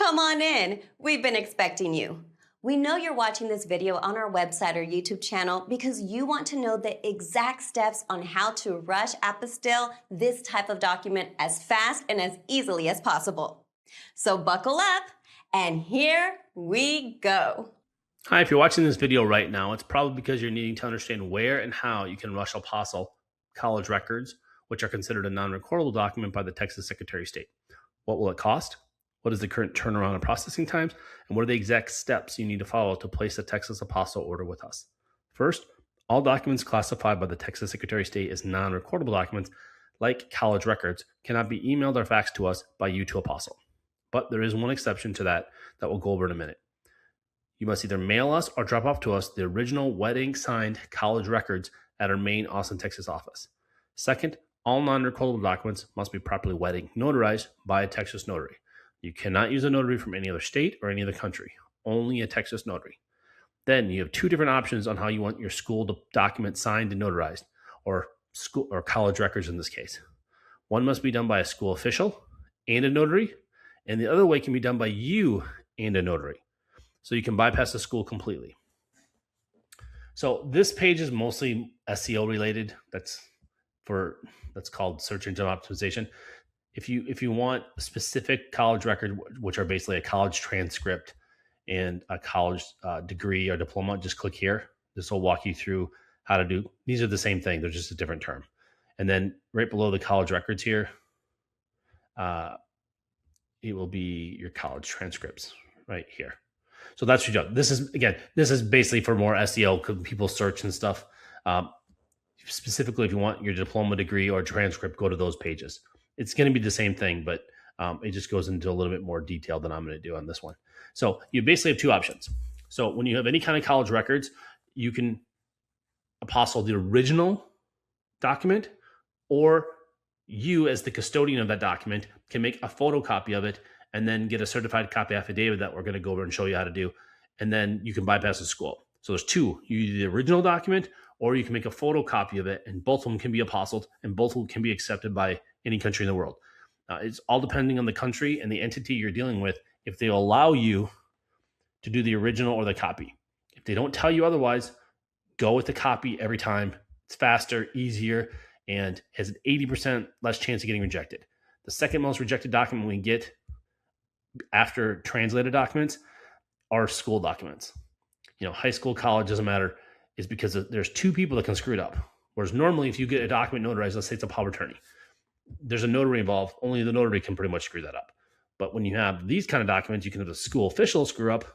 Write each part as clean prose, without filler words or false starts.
Come on in. We've been expecting you. We know you're watching this video on our website or YouTube channel because you want to know the exact steps on how to rush apostille this type of document as fast and as easily as possible. So buckle up, and here we go. Hi, if you're watching this video right now, it's probably because you're needing to understand where and how you can rush Apostille college records, which are considered a non-recordable document by the Texas Secretary of State. What will it cost? What is the current turnaround and processing times? And what are the exact steps you need to follow to place a Texas Apostille order with us? First, all documents classified by the Texas Secretary of State as non-recordable documents, like college records, cannot be emailed or faxed to us by you to Apostille. But there is one exception to that we'll go over in a minute. You must either mail us or drop off to us the original wet ink signed college records at our main Austin, Texas office. Second, all non-recordable documents must be properly wet ink notarized by a Texas notary. You cannot use a notary from any other state or any other country, only a Texas notary. Then you have two different options on how you want your school document signed and notarized, or school or college records in this case. One must be done by a school official and a notary, and the other way can be done by you and a notary. So you can bypass the school completely. So this page is mostly SEO related. That's called search engine optimization. If you want a specific college record, which are basically a college transcript and a college degree or diploma, just click here. This will walk you through how to do. These are the same thing. They're just a different term. And then right below the college records here, it will be your college transcripts right here. So that's your job. This is basically for more SEO because people search and stuff. Specifically, if you want your diploma, degree, or transcript, go to those pages. It's going to be the same thing, but it just goes into a little bit more detail than I'm going to do on this one. So you basically have two options. So when you have any kind of college records, you can apostille the original document, or you as the custodian of that document can make a photocopy of it and then get a certified copy affidavit that we're going to go over and show you how to do. And then you can bypass the school. So there's two. You do the original document, or you can make a photocopy of it, and both of them can be apostilled, and both of them can be accepted by any country in the world. It's all depending on the country and the entity you're dealing with, if they allow you to do the original or the copy. If they don't tell you otherwise, go with the copy every time. It's faster, easier, and has an 80% less chance of getting rejected. The second most rejected document we get after translated documents are school documents. High school, college, doesn't matter, is because there's two people that can screw it up. Whereas normally if you get a document notarized, let's say it's a power of attorney, there's a notary involved, only the notary can pretty much screw that up. But when you have these kind of documents, you can have the school official screw up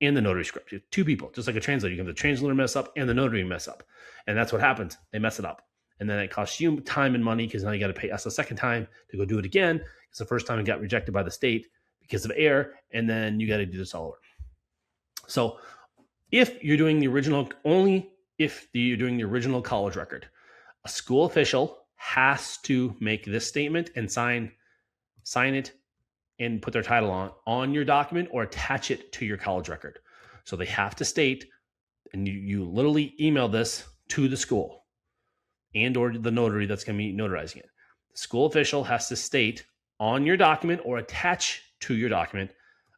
and the notary screw up. You have two people, just like a translator. You can have the translator mess up and the notary mess up. And that's what happens. They mess it up. And then it costs you time and money because now you got to pay us a second time to go do it again because the first time it got rejected by the state because of error, and then you got to do this all over. So if you're doing the original, only if you're doing the original college record, a school official has to make this statement and sign it and put their title on your document or attach it to your college record. So they have to state, and you literally email this to the school and or the notary that's going to be notarizing it. The school official has to state on your document or attach to your document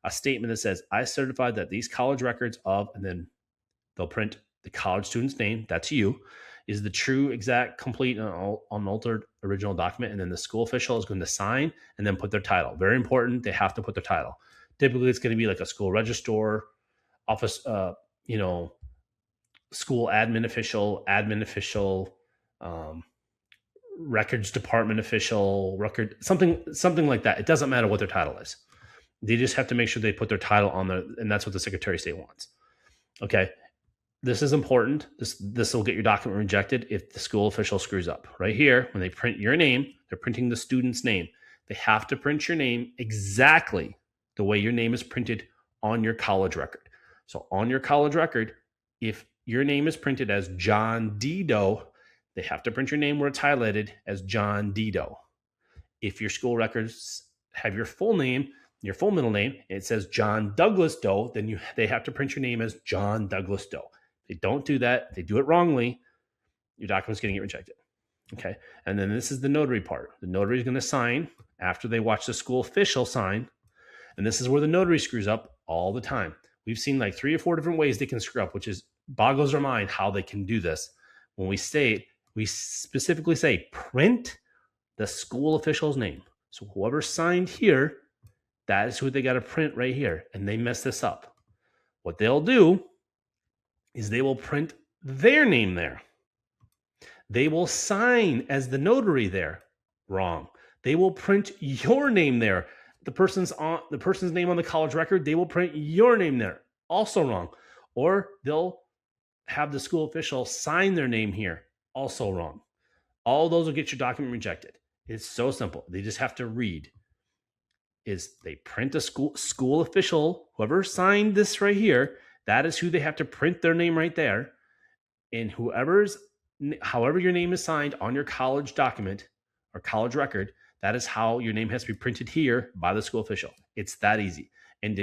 a statement that says, I certify that these college records of, and then they'll print the college student's name, that's you, is the true, exact, complete, and unaltered original document. And then the school official is going to sign and then put their title. Very important, they have to put their title. Typically, it's going to be like a school registrar, office, school admin official, records department official, something like that. It doesn't matter what their title is. They just have to make sure they put their title on there, and that's what the Secretary of State wants. Okay, this is important. This will get your document rejected if the school official screws up. Right here, when they print your name, they're printing the student's name. They have to print your name exactly the way your name is printed on your college record. So on your college record, if your name is printed as John D. Doe, they have to print your name where it's highlighted as John D. Doe. If your school records have your full name, your full middle name, and it says John Douglas Doe, then they have to print your name as John Douglas Doe. If they don't do that, if they do it wrongly, your document's going to get rejected. Okay. And then this is the notary part. The notary is going to sign after they watch the school official sign. And this is where the notary screws up all the time. We've seen like 3 or 4 different ways they can screw up, which is boggles our mind how they can do this. When we specifically say print the school official's name. So whoever signed here, that is who they got to print right here. And they mess this up. What they'll do is they will print their name there. They will sign as the notary there. Wrong. They will print your name there. The person's name on the college record, they will print your name there. Also wrong. Or they'll have the school official sign their name here. Also wrong. All those will get your document rejected. It's so simple. They just have to read. Is they print a school official, whoever signed this right here, that is who they have to print their name right there. And however your name is signed on your college document or college record, that is how your name has to be printed here by the school official. It's that easy. And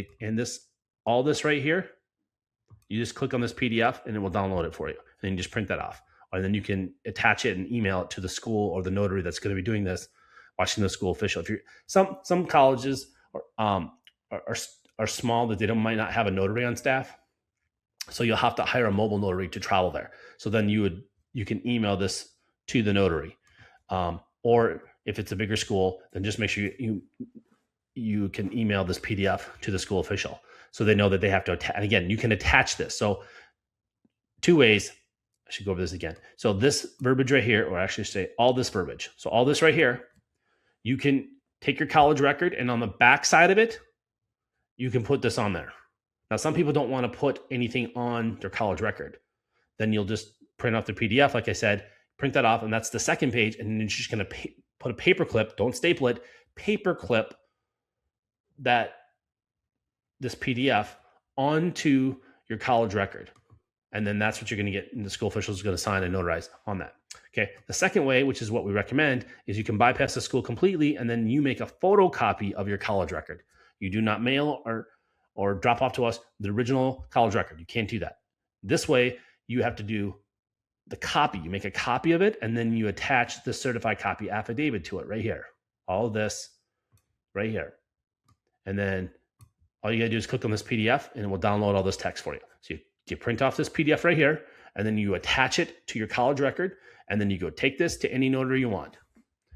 all this right here, you just click on this PDF and it will download it for you. And then you just print that off. Or then you can attach it and email it to the school or the notary that's going to be doing this, watching the school official. If you're some colleges are small that they might not have a notary on staff, so you'll have to hire a mobile notary to travel there. So then you can email this to the notary, or if it's a bigger school, then just make sure you can email this PDF to the school official, so they know that they have to attach. And again, you can attach this. So 2 ways. I should go over this again. So this verbiage right here, or actually say all this verbiage. So all this right here, you can take your college record and on the back side of it, you can put this on there. Now, some people don't want to put anything on their college record. Then you'll just print off the PDF, like I said, print that off, and that's the second page. And then you're just going to put a paper clip, don't staple it, paper clip this PDF onto your college record. And then that's what you're going to get, and the school official is going to sign and notarize on that. Okay. The second way, which is what we recommend, is you can bypass the school completely, and then you make a photocopy of your college record. You do not mail or drop off to us the original college record. You can't do that. This way, you have to do the copy. You make a copy of it, and then you attach the certified copy affidavit to it right here. All of this right here. And then all you got to do is click on this PDF, and it will download all this text for you. So you print off this PDF right here, and then you attach it to your college record, and then you go take this to any notary you want.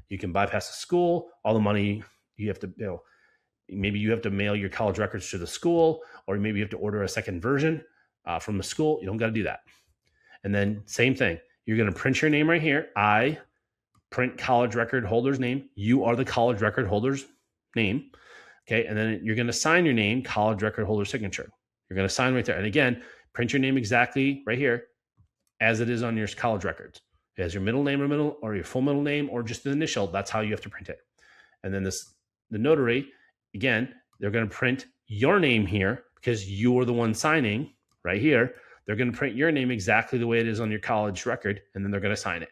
You can bypass the school, all the money you have to, maybe you have to mail your college records to the school, or maybe you have to order a second version from the school. You don't got to do that. And then same thing, you're going to print your name right here. I print college record holder's name. You are the college record holder's name. Okay. And then you're going to sign your name, college record holder signature. You're going to sign right there. And again, print your name exactly right here as it is on your college records. As your middle name or your full middle name or just the initial, that's how you have to print it. And then the notary, again, they're going to print your name here because you are the one signing right here. They're going to print your name exactly the way it is on your college record, and then they're going to sign it.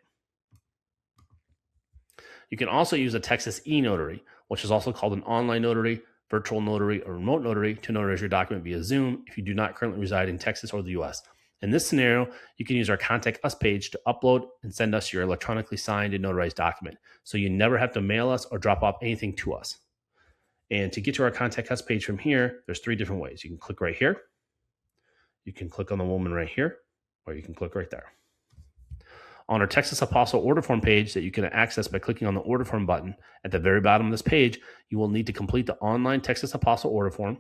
You can also use a Texas e-notary, which is also called an online notary, virtual notary, or remote notary to notarize your document via Zoom if you do not currently reside in Texas or the US. In this scenario, you can use our Contact Us page to upload and send us your electronically signed and notarized document. So you never have to mail us or drop off anything to us. And to get to our Contact Us page from here, there's 3 different ways. You can click right here. You can click on the woman right here, or you can click right there. On our Texas Apostille order form page that you can access by clicking on the order form button at the very bottom of this page, you will need to complete the online Texas Apostille order form,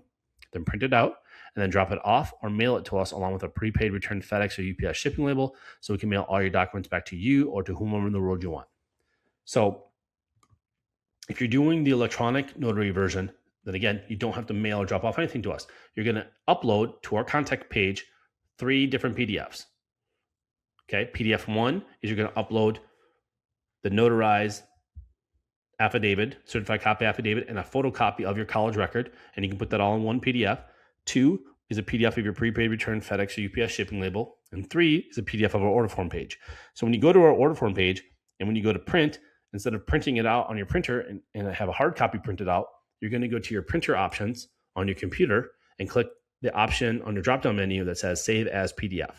then print it out, and then drop it off or mail it to us along with a prepaid return FedEx or UPS shipping label so we can mail all your documents back to you or to whomever in the world you want. So if you're doing the electronic notary version, then again, you don't have to mail or drop off anything to us. You're going to upload to our contact page 3 different PDFs. Okay, PDF 1 is you're going to upload the notarized affidavit, certified copy affidavit, and a photocopy of your college record, and you can put that all in one PDF. 2 is a PDF of your prepaid return FedEx or UPS shipping label, and 3 is a PDF of our order form page. So when you go to our order form page, and when you go to print, instead of printing it out on your printer and have a hard copy printed out, you're going to go to your printer options on your computer and click the option on your drop-down menu that says Save as PDF.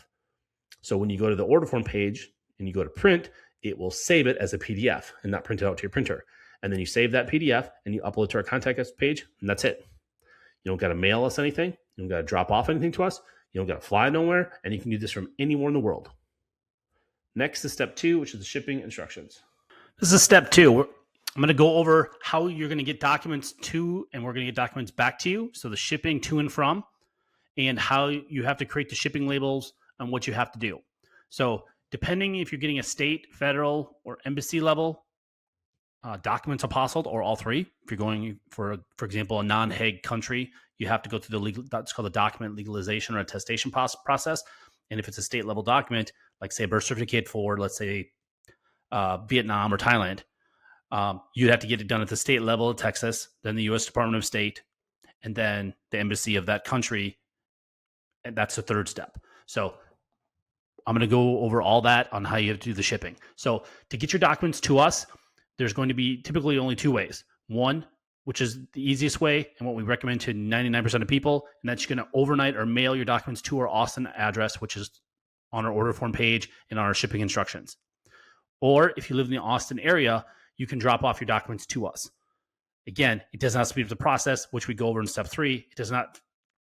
So when you go to the order form page and you go to print, it will save it as a PDF and not print it out to your printer. And then you save that PDF and you upload it to our Contact Us page, and that's it. You don't got to mail us anything. You don't got to drop off anything to us. You don't got to fly nowhere. And you can do this from anywhere in the world. Next is step 2, which is the shipping instructions. This is step 2. I'm going to go over how you're going to get documents to, and we're going to get documents back to you. So the shipping to and from, and how you have to create the shipping labels and what you have to do. So depending if you're getting a state, federal, or embassy level documents apostilled, or all three. If you're going for example, a non-Hague country, you have to go through the legal, that's called the document legalization or attestation process. And if it's a state level document, like say a birth certificate for, let's say, Vietnam or Thailand, you'd have to get it done at the state level of Texas, then the U.S. Department of State, and then the embassy of that country. And that's the third step. So I'm going to go over all that on how you have to do the shipping. So to get your documents to us, there's going to be typically only 2 ways. One, which is the easiest way and what we recommend to 99% of people, and that's you're going to overnight or mail your documents to our Austin address, which is on our order form page and on our shipping instructions. Or if you live in the Austin area, you can drop off your documents to us. Again, it does not speed up the process, which we go over in step 3. It does not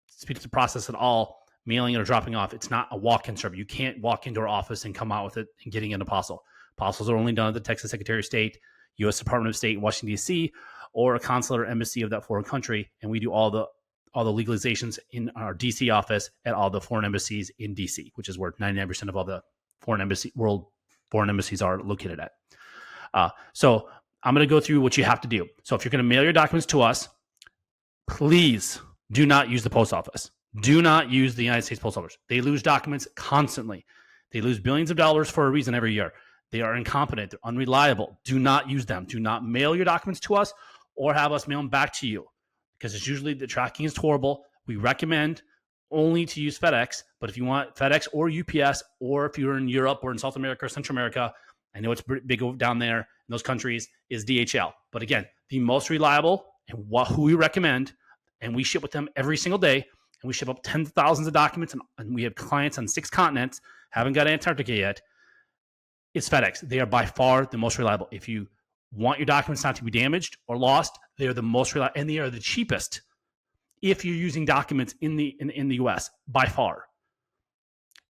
speed up the process at all, mailing it or dropping off. It's not a walk-in service. You can't walk into our office and come out with it and getting an apostle. Apostles are only done at the Texas Secretary of State, U.S. Department of State in Washington, D.C., or a consulate or embassy of that foreign country, and we do all the legalizations in our D.C. office at all the foreign embassies in D.C., which is where 99% of all the world foreign embassies are located at. So I'm going to go through what you have to do. So if you're going to mail your documents to us, please do not use the post office. Do not use the United States Post Office. They lose documents constantly. They lose billions of dollars for a reason every year. They are incompetent. They're unreliable. Do not use them. Do not mail your documents to us or have us mail them back to you, because it's usually the tracking is horrible. We recommend only to use FedEx, but if you want FedEx or UPS, or if you're in Europe or in South America or Central America, I know it's big down there in those countries, is DHL. But again, the most reliable and who we recommend, and we ship with them every single day, and we ship up tens of thousands of documents, and we have clients on 6 continents, haven't got Antarctica yet, is FedEx. They are by far the most reliable. If you want your documents not to be damaged or lost, they are the most reliable, and they are the cheapest if you're using documents in the US by far.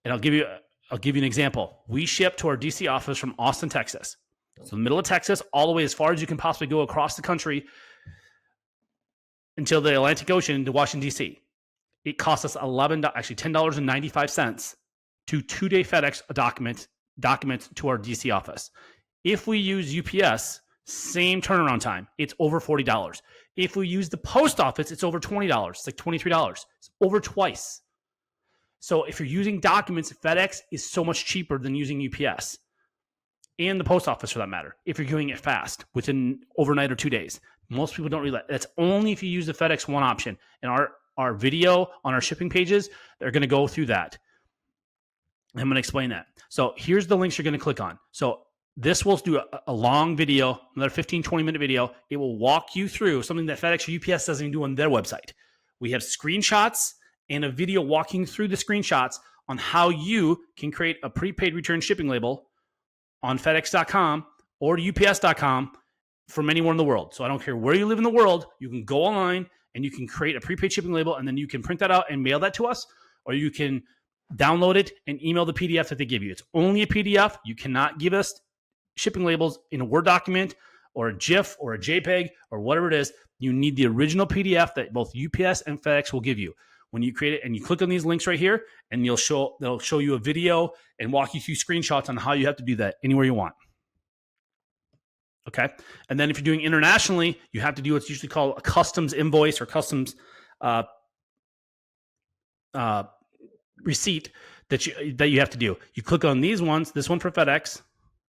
And I'll give you an example. We ship to our DC office from Austin, Texas. So the middle of Texas, all the way as far as you can possibly go across the country until the Atlantic Ocean to Washington, D.C. It costs us $10.95 to 2-day FedEx documents to our DC office. If we use UPS, same turnaround time, it's over $40. If we use the post office, it's over $20. It's like $23. It's over twice. So if you're using documents, FedEx is so much cheaper than using UPS and the post office for that matter, if you're doing it fast within overnight or 2 days. Most people don't realize that's only if you use the FedEx One option. And our video on our shipping pages, they're going to go through that. I'm going to explain that. So here's the links you're going to click on. So this will do a long video, another 15, 20-minute video. It will walk you through something that FedEx or UPS doesn't even do on their website. We have screenshots and a video walking through the screenshots on how you can create a prepaid return shipping label on FedEx.com or UPS.com from anywhere in the world. So I don't care where you live in the world, you can go online and you can create a prepaid shipping label, and then you can print that out and mail that to us, or you can download it and email the PDF that they give you. It's only a PDF. You cannot give us shipping labels in a Word document or a GIF or a JPEG or whatever it is. You need the original PDF that both UPS and FedEx will give you. When you create it, and you click on these links right here, and they'll show you a video and walk you through screenshots on how you have to do that anywhere you want. Okay. And then if you're doing internationally, you have to do what's usually called a customs invoice or customs receipt that you have to do. You click on these ones, this one for FedEx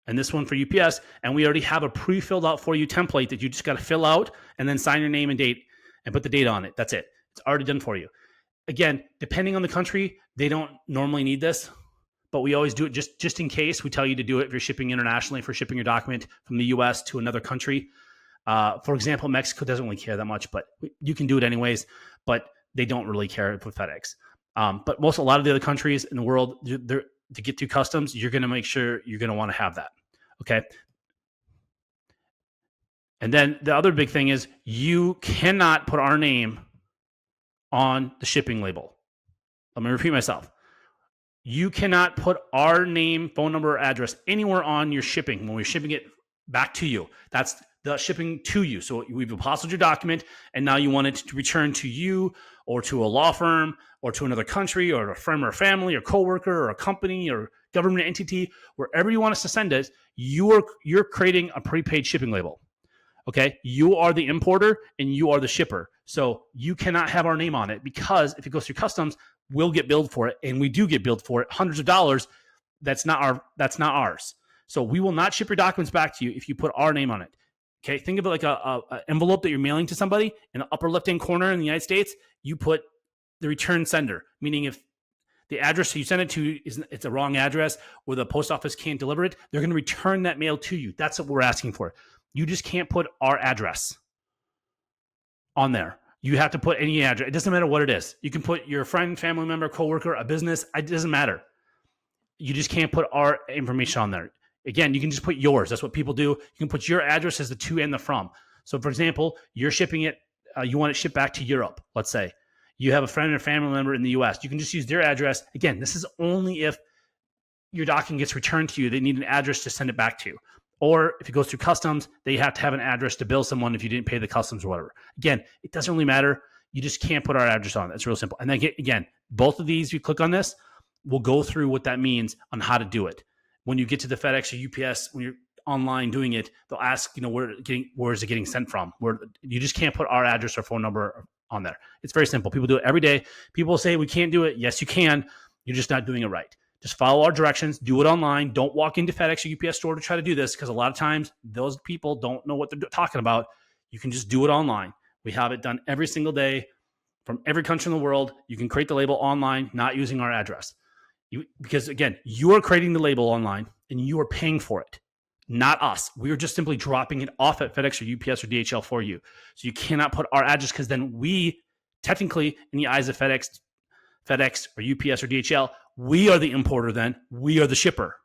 and this one for UPS, and we already have a pre-filled out for you template that you just got to fill out and then sign your name and date and put the date on it. That's it. It's already done for you. Again, depending on the country, they don't normally need this, but we always do it just in case. We tell you to do it if you're shipping internationally, for shipping your document from the US to another country. For example, Mexico doesn't really care that much, but you can do it anyways, but they don't really care with FedEx. But a lot of the other countries in the world, to get through customs, you're going to make sure you're going to want to have that. Okay. And then the other big thing is you cannot put our name on the shipping label. Let me repeat myself. You cannot put our name, phone number, or address anywhere on your shipping when we're shipping it back to you. That's the shipping to you. So we've apostilled your document, and now you want it to return to you or to a law firm or to another country or a friend or family or coworker or a company or government entity, wherever you want us to send it. You're creating a prepaid shipping label. Okay, you are the importer and you are the shipper. So you cannot have our name on it, because if it goes through customs, we'll get billed for it, and we do get billed for it, hundreds of dollars. That's not ours. So we will not ship your documents back to you if you put our name on it. Okay, think of it like a envelope that you're mailing to somebody. In the upper left-hand corner in the United States, you put the return sender, meaning if the address you send it to it's a wrong address or the post office can't deliver it, they're going to return that mail to you. That's what we're asking for. You just can't put our address on there. You have to put any address. It doesn't matter what it is. You can put your friend, family member, coworker, a business. It doesn't matter. You just can't put our information on there. Again, you can just put yours. That's what people do. You can put your address as the to and the from. So, for example, you're shipping it. You want it shipped back to Europe, let's say. You have a friend or family member in the U.S. You can just use their address. Again, this is only if your document gets returned to you. They need an address to send it back to. Or if it goes through customs, they have to have an address to bill someone if you didn't pay the customs or whatever. Again, it doesn't really matter. You just can't put our address on it. It's real simple. And then again, both of these, you click on this, we'll go through what that means on how to do it. When you get to the FedEx or UPS, when you're online doing it, they'll ask, where is it getting sent from? Where you just can't put our address or phone number on there. It's very simple. People do it every day. People say we can't do it. Yes, you can. You're just not doing it right. Just follow our directions. Do it online. Don't walk into FedEx or UPS store to try to do this, because a lot of times those people don't know what they're talking about. You can just do it online. We have it done every single day from every country in the world. You can create the label online, not using our address. Because again, you are creating the label online and you are paying for it, not us. We are just simply dropping it off at FedEx or UPS or DHL for you. So you cannot put our address, because then we technically, in the eyes of FedEx or UPS or DHL, we are the importer. Then we are the shipper.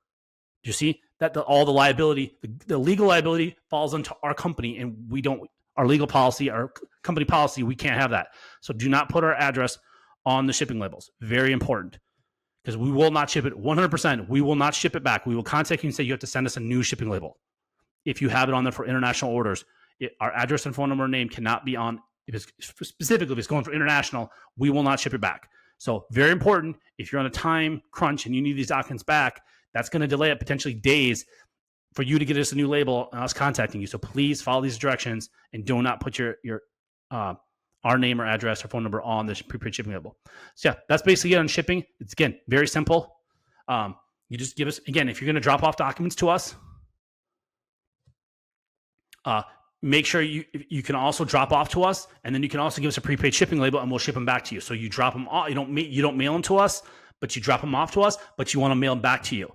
Do you see that all the liability, the legal liability falls onto our company, and we don't. Our legal policy, our company policy, we can't have that. So do not put our address on the shipping labels. Very important. Because we will not ship it 100%. We will not ship it back. We will contact you and say you have to send us a new shipping label. If you have it on there for international orders, our address and phone number and name cannot be on. Specifically, if it's going for international, we will not ship it back. So very important. If you're on a time crunch and you need these documents back, that's going to delay it potentially days for you to get us a new label and us contacting you. So please follow these directions and do not put your our name or address or phone number on this prepaid shipping label. So yeah, that's basically it on shipping. It's, again, very simple. You just give us, again, if you're going to drop off documents to us, make sure you can also drop off to us, and then you can also give us a prepaid shipping label, and we'll ship them back to you. So you drop them off. You don't mail them to us, but you drop them off to us, but you want to mail them back to you.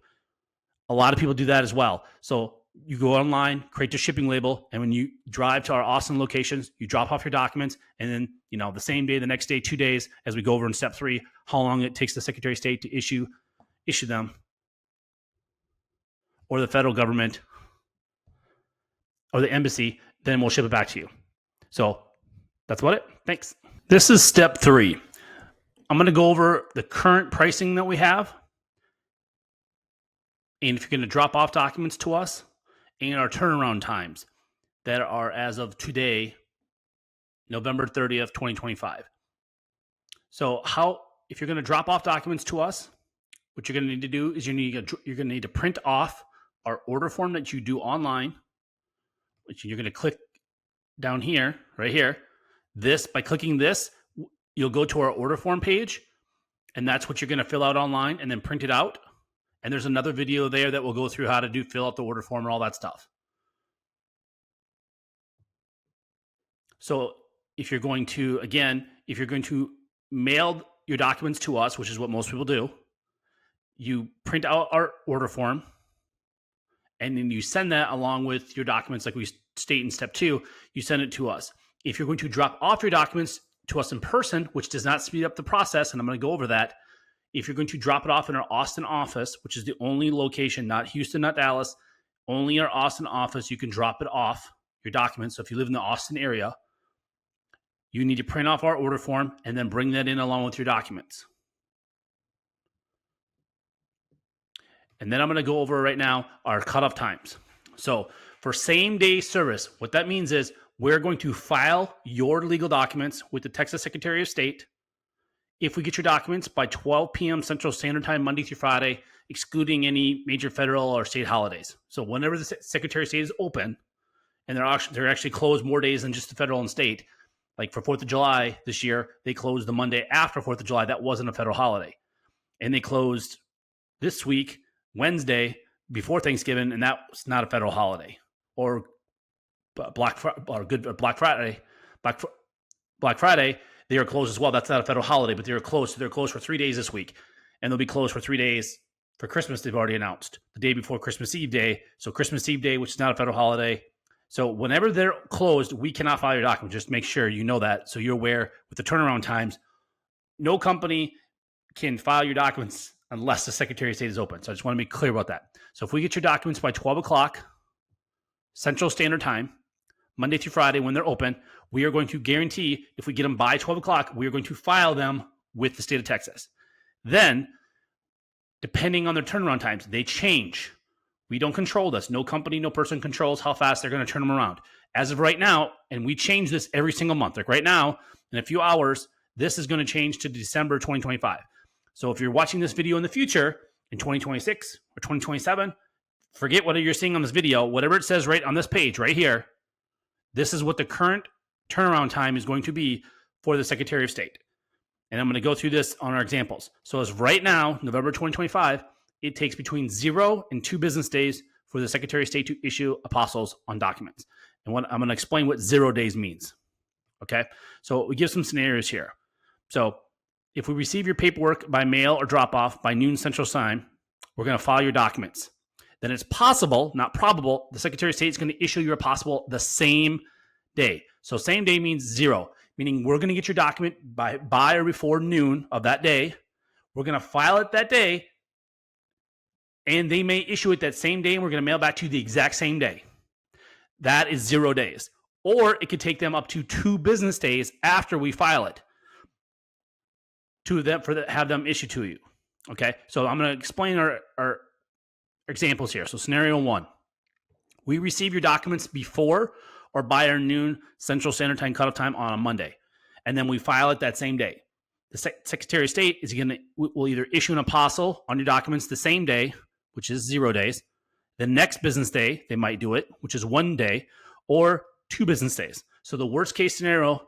A lot of people do that as well. So you go online, create your shipping label, and when you drive to our Austin locations, you drop off your documents, and then the same day, the next day, 2 days, as we go over in step 3, how long it takes the Secretary of State to issue them, or the federal government, or the embassy, then we'll ship it back to you. So that's about it. Thanks. This is step 3. I'm going to go over the current pricing that we have, and if you're going to drop off documents to us, and our turnaround times that are as of today, November 30th, 2025. So if you're going to drop off documents to us, what you're going to need to do is you're going to need to print off our order form that you do online, which you're going to click down here, right here. By clicking this, you'll go to our order form page, and that's what you're going to fill out online and then print it out. And there's another video there that will go through how to fill out the order form and all that stuff. So if you're going to mail your documents to us, which is what most people do, you print out our order form, and then you send that along with your documents, like we state in step 2, you send it to us. If you're going to drop off your documents to us in person, which does not speed up the process, and I'm going to go over that, if you're going to drop it off in our Austin office, which is the only location, not Houston, not Dallas, only our Austin office, you can drop it off, your documents. So if you live in the Austin area, you need to print off our order form and then bring that in along with your documents. And then I'm going to go over right now our cutoff times. So for same day service, what that means is we're going to file your legal documents with the Texas Secretary of State if we get your documents by 12 p.m. Central Standard Time, Monday through Friday, excluding any major federal or state holidays. So whenever the Secretary of State is open, and they're actually closed more days than just the federal and state, like for 4th of July this year, they closed the Monday after 4th of July. That wasn't a federal holiday. And they closed this week, Wednesday, before Thanksgiving, and that was not a federal holiday. Or Black Friday, they are closed as well. That's not a federal holiday, but they are closed. So they're closed for 3 days this week, and they'll be closed for 3 days for Christmas. They've already announced the day before Christmas Eve Day. So Christmas Eve Day, which is not a federal holiday. So whenever they're closed, we cannot file your document. Just make sure you know that, so you're aware with the turnaround times. No company can file your documents unless the Secretary of State is open. So I just want to be clear about that. So if we get your documents by 12 o'clock Central Standard Time, Monday through Friday when they're open, we are going to guarantee if we get them by 12 o'clock, we are going to file them with the state of Texas. Then, depending on their turnaround times, they change. We don't control this. No company, no person controls how fast they're going to turn them around. As of right now, and we change this every single month. Like right now, in a few hours, this is going to change to December 2025. So if you're watching this video in the future, in 2026 or 2027, forget what you're seeing on this video. Whatever it says right on this page right here, this is what the current turnaround time is going to be for the Secretary of State. And I'm going to go through this on our examples. So as right now, November 2025, it takes between 0 and 2 business days for the Secretary of State to issue apostilles on documents. And I'm going to explain what 0 days means. Okay? So we give some scenarios here. So if we receive your paperwork by mail or drop off by noon Central Time, we're going to file your documents. Then it's possible, not probable, the Secretary of State is going to issue your apostille the same day. So same day means 0, meaning we're going to get your document by or before noon of that day. We're going to file it that day, and they may issue it that same day, and we're going to mail back to you the exact same day. That is 0 days. Or it could take them up to 2 business days after we file it to them have them issued to you. Okay, so I'm going to explain our examples here. So scenario 1, we receive your documents before or by our noon Central Standard Time cutoff time on a Monday, and then we file it that same day. The Secretary of State will either issue an apostille on your documents the same day, which is 0 days. The next business day, they might do it, which is 1 day, or 2 business days. So the worst case scenario,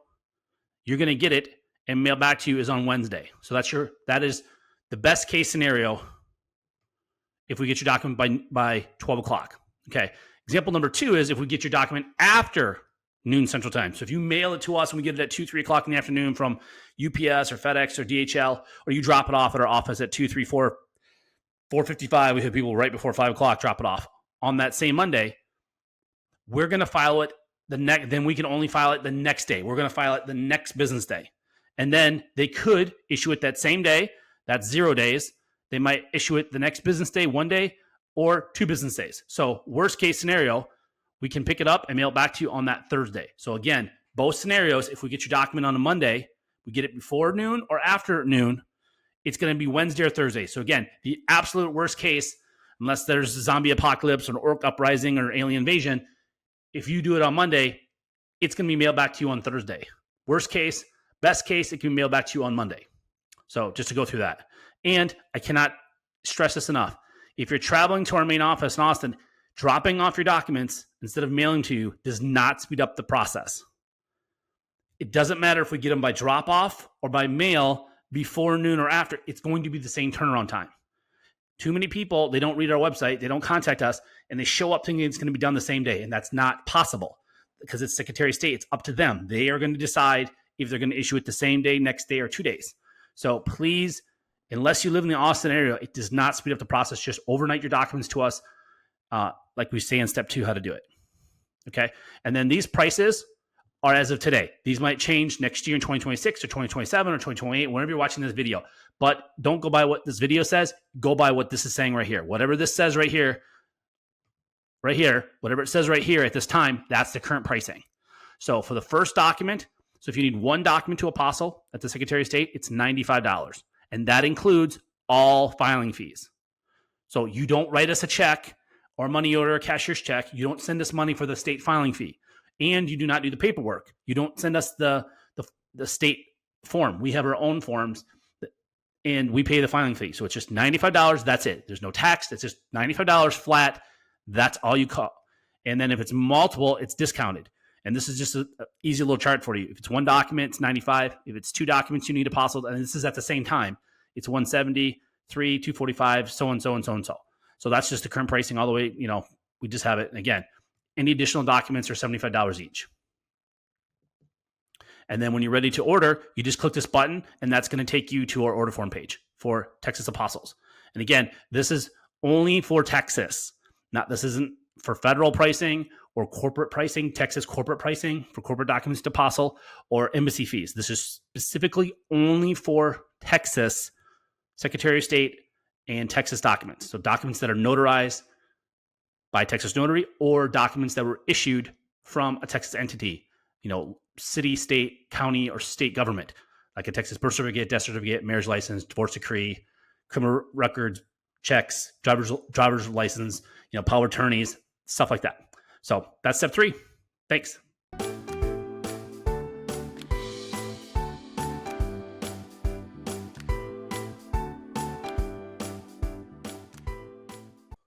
you're going to get it and mail back to you is on Wednesday. So that is the best case scenario if we get your document by 12 o'clock. Okay. Example number 2 is if we get your document after noon Central Time. So if you mail it to us and we get it at 2, 3 o'clock in the afternoon from UPS or FedEx or DHL, or you drop it off at our office at 2, 3, 4, 4:55, we have people right before 5 o'clock drop it off on that same Monday, we're going to file it then we can only file it the next day. We're going to file it the next business day. And then they could issue it that same day. That's 0 days. They might issue it the next business day, 1 day, or 2 business days. So worst case scenario, we can pick it up and mail it back to you on that Thursday. So again, both scenarios, if we get your document on a Monday, we get it before noon or after noon, it's going to be Wednesday or Thursday. So again, the absolute worst case, unless there's a zombie apocalypse or an orc uprising or alien invasion, if you do it on Monday, it's going to be mailed back to you on Thursday. Worst case, best case, it can be mailed back to you on Monday. So just to go through that. And I cannot stress this enough. If you're traveling to our main office in Austin, dropping off your documents instead of mailing to you does not speed up the process. It doesn't matter if we get them by drop off or by mail before noon or after, it's going to be the same turnaround time. Too many people, they don't read our website, they don't contact us, and they show up thinking it's going to be done the same day. And that's not possible because it's Secretary of State. It's up to them. They are going to decide if they're going to issue it the same day, next day, or 2 days. So please, unless you live in the Austin area, it does not speed up the process. Just overnight your documents to us, like we say in step 2, how to do it. Okay. And then these prices are as of today. These might change next year in 2026 or 2027 or 2028, whenever you're watching this video. But don't go by what this video says. Go by what this is saying right here. Whatever this says right here, whatever it says right here at this time, that's the current pricing. So for the first document, So if you need one document to Apostille at the Secretary of State, it's $95. And that includes all filing fees. So you don't write us a check or money order, a cashier's check. You don't send us money for the state filing fee. And you do not do the paperwork. You don't send us the state form. We have our own forms and we pay the filing fee. So it's just $95. That's it. There's no tax. It's just $95 flat. That's all you call. And then if it's multiple, it's discounted. And this is just an easy little chart for you. If it's one document, it's $95. If it's two documents, you need Apostille, and this is at the same time, it's $170, $3, $245, so and so and so and so. So that's just the current pricing all the way. We just have it. And again, any additional documents are $75 each. And then when you're ready to order, you just click this button, and that's going to take you to our order form page for Texas Apostilles. And again, this is only for Texas. This isn't for federal pricing or corporate pricing, Texas corporate pricing for corporate documents to Apostille or embassy fees. This is specifically only for Texas Secretary of State and Texas documents. So documents that are notarized by Texas Notary or documents that were issued from a Texas entity, city, state, county, or state government, like a Texas birth certificate, death certificate, marriage license, divorce decree, criminal records, checks, driver's license, power attorneys, stuff like that. So that's step 3. Thanks.